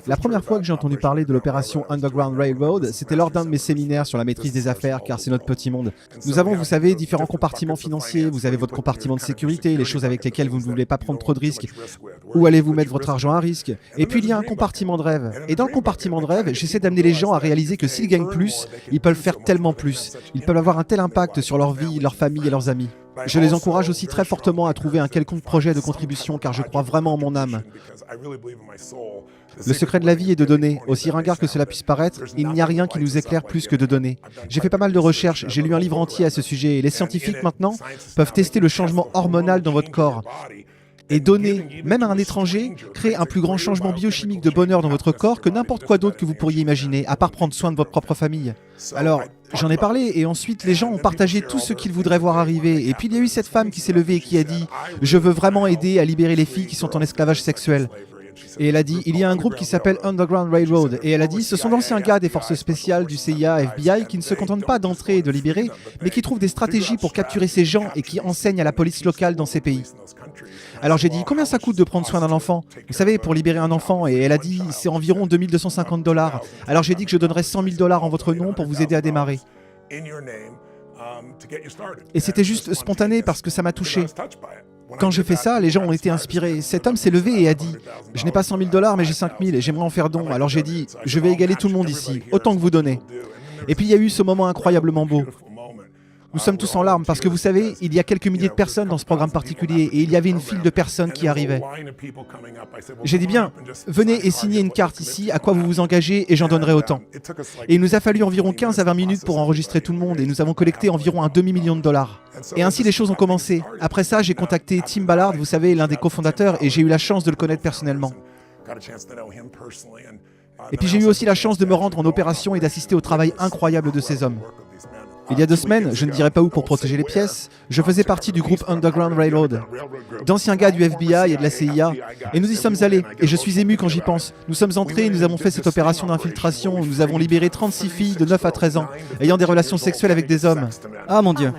La première fois que j'ai entendu parler de l'opération Underground Railroad, c'était lors d'un de mes séminaires sur la maîtrise des affaires, car c'est notre petit monde. Nous avons, vous savez, différents compartiments financiers. Vous avez votre compartiment de sécurité, les choses avec lesquelles vous ne voulez pas prendre trop de risques. Où allez-vous mettre votre argent à risque? Et puis il y a un compartiment de rêve. Et dans le compartiment de rêve, j'essaie d'amener les gens à réaliser que s'ils gagnent plus, ils peuvent faire tellement plus. Ils peuvent avoir un tel impact sur leur vie, leur famille et leurs amis. Je les encourage aussi très fortement à trouver un quelconque projet de contribution car je crois vraiment en mon âme. Le secret de la vie est de donner. Aussi ringard que cela puisse paraître, il n'y a rien qui nous éclaire plus que de donner. J'ai fait pas mal de recherches, j'ai lu un livre entier à ce sujet et les scientifiques maintenant peuvent tester le changement hormonal dans votre corps. Et donner, même à un étranger, crée un plus grand changement biochimique de bonheur dans votre corps que n'importe quoi d'autre que vous pourriez imaginer, à part prendre soin de votre propre famille. Alors, j'en ai parlé, et ensuite les gens ont partagé tout ce qu'ils voudraient voir arriver. Et puis il y a eu cette femme qui s'est levée et qui a dit « Je veux vraiment aider à libérer les filles qui sont en esclavage sexuel ». Et elle a dit, il y a un groupe qui s'appelle Underground Railroad. Et elle a dit, ce sont d'anciens gars des forces spéciales du CIA, FBI, qui ne se contentent pas d'entrer et de libérer, mais qui trouvent des stratégies pour capturer ces gens et qui enseignent à la police locale dans ces pays. Alors j'ai dit, combien ça coûte de prendre soin d'un enfant? Vous savez, pour libérer un enfant. Et elle a dit, c'est environ 2250 $. Alors j'ai dit que je donnerais 100 000 $ en votre nom pour vous aider à démarrer. Et c'était juste spontané parce que ça m'a touché. Quand j'ai fait ça, les gens ont été inspirés. Cet homme s'est levé et a dit « Je n'ai pas 100 000 $ mais j'ai 5 000 et j'aimerais en faire don. » Alors j'ai dit « Je vais égaler tout le monde ici, autant que vous donnez. » Et puis il y a eu ce moment incroyablement beau. Nous sommes tous en larmes parce que vous savez, il y a quelques milliers de personnes dans ce programme particulier et il y avait une file de personnes qui arrivaient. J'ai dit bien, venez et signez une carte ici, à quoi vous vous engagez et j'en donnerai autant. Et il nous a fallu environ 15 à 20 minutes pour enregistrer tout le monde et nous avons collecté environ $1 demi-million. Et ainsi les choses ont commencé. Après ça, j'ai contacté Tim Ballard, vous savez, l'un des cofondateurs, et j'ai eu la chance de le connaître personnellement. Et puis j'ai eu aussi la chance de me rendre en opération et d'assister au travail incroyable de ces hommes. Il y a 2 semaines, je ne dirai pas où pour protéger les pièces, je faisais partie du groupe Underground Railroad, d'anciens gars du FBI et de la CIA, et nous y sommes allés, et je suis ému quand j'y pense. Nous sommes entrés, nous avons fait cette opération d'infiltration où nous avons libéré 36 filles de 9 à 13 ans, ayant des relations sexuelles avec des hommes. Ah mon Dieu.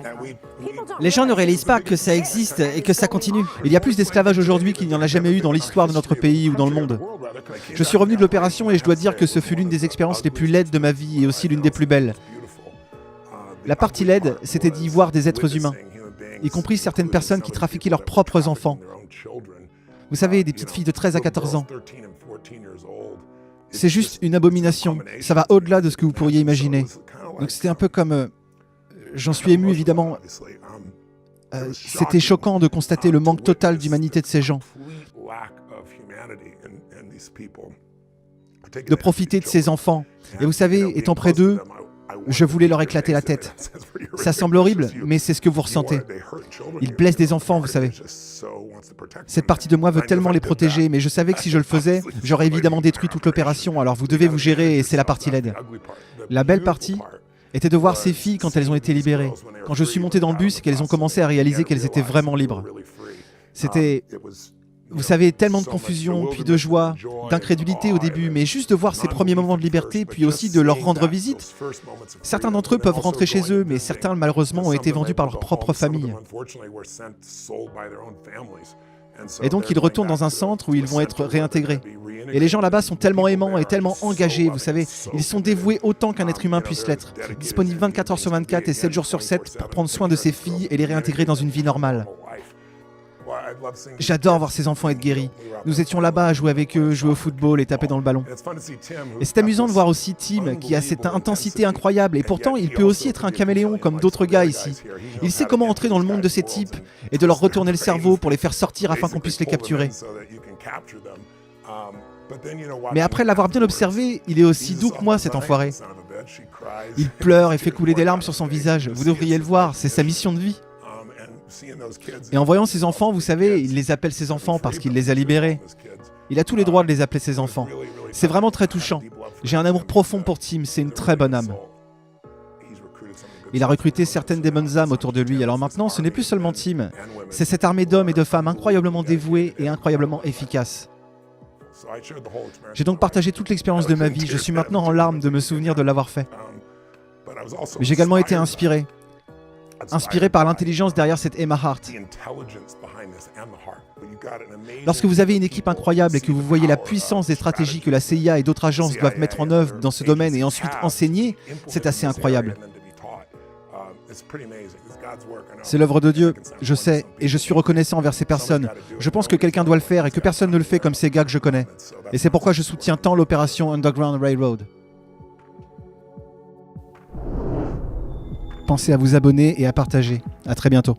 Les gens ne réalisent pas que ça existe et que ça continue. Il y a plus d'esclavage aujourd'hui qu'il n'y en a jamais eu dans l'histoire de notre pays ou dans le monde. Je suis revenu de l'opération et je dois dire que ce fut l'une des expériences les plus laides de ma vie et aussi l'une des plus belles. La partie laide, c'était d'y voir des êtres humains, y compris certaines personnes qui trafiquaient leurs propres enfants. Vous savez, des petites filles de 13 à 14 ans. C'est juste une abomination. Ça va au-delà de ce que vous pourriez imaginer. Donc c'était un peu comme... J'en suis ému, évidemment. C'était choquant de constater le manque total d'humanité de ces gens. De profiter de ces enfants. Et vous savez, étant près d'eux, je voulais leur éclater la tête. Ça semble horrible, mais c'est ce que vous ressentez. Ils blessent des enfants, vous savez. Cette partie de moi veut tellement les protéger, mais je savais que si je le faisais, j'aurais évidemment détruit toute l'opération, alors vous devez vous gérer et c'est la partie laide. La belle partie était de voir ces filles quand elles ont été libérées. Quand je suis monté dans le bus et qu'elles ont commencé à réaliser qu'elles étaient vraiment libres. C'était... Vous savez, tellement de confusion, puis de joie, d'incrédulité au début, mais juste de voir ces premiers moments de liberté, puis aussi de leur rendre visite. Certains d'entre eux peuvent rentrer chez eux, mais certains, malheureusement, ont été vendus par leur propre famille. Et donc, ils retournent dans un centre où ils vont être réintégrés. Et les gens là-bas sont tellement aimants et tellement engagés, vous savez. Ils sont dévoués autant qu'un être humain puisse l'être. Disponibles 24 heures sur 24 et 7 jours sur 7 pour prendre soin de ces filles et les réintégrer dans une vie normale. J'adore voir ces enfants être guéris. Nous étions là-bas à jouer avec eux, jouer au football et taper dans le ballon. Et c'est amusant de voir aussi Tim, qui a cette intensité incroyable. Et pourtant, il peut aussi être un caméléon comme d'autres gars ici. Il sait comment entrer dans le monde de ces types et de leur retourner le cerveau pour les faire sortir afin qu'on puisse les capturer. Mais après l'avoir bien observé, il est aussi doux que moi, cet enfoiré. Il pleure et fait couler des larmes sur son visage. Vous devriez le voir, c'est sa mission de vie. Et en voyant ses enfants, vous savez, il les appelle ses enfants parce qu'il les a libérés. Il a tous les droits de les appeler ses enfants. C'est vraiment très touchant. J'ai un amour profond pour Tim, c'est une très bonne âme. Il a recruté certaines des bonnes âmes autour de lui. Alors maintenant, ce n'est plus seulement Tim, c'est cette armée d'hommes et de femmes incroyablement dévoués et incroyablement efficaces. J'ai donc partagé toute l'expérience de ma vie. Je suis maintenant en larmes de me souvenir de l'avoir fait. Mais j'ai également été inspiré. inspiré par l'intelligence derrière cette Emma Hart. Lorsque vous avez une équipe incroyable et que vous voyez la puissance des stratégies que la CIA et d'autres agences doivent mettre en œuvre dans ce domaine et ensuite enseigner, c'est assez incroyable. C'est l'œuvre de Dieu, je sais, et je suis reconnaissant envers ces personnes. Je pense que quelqu'un doit le faire et que personne ne le fait comme ces gars que je connais. Et c'est pourquoi je soutiens tant l'opération Underground Railroad. Pensez à vous abonner et à partager. À très bientôt.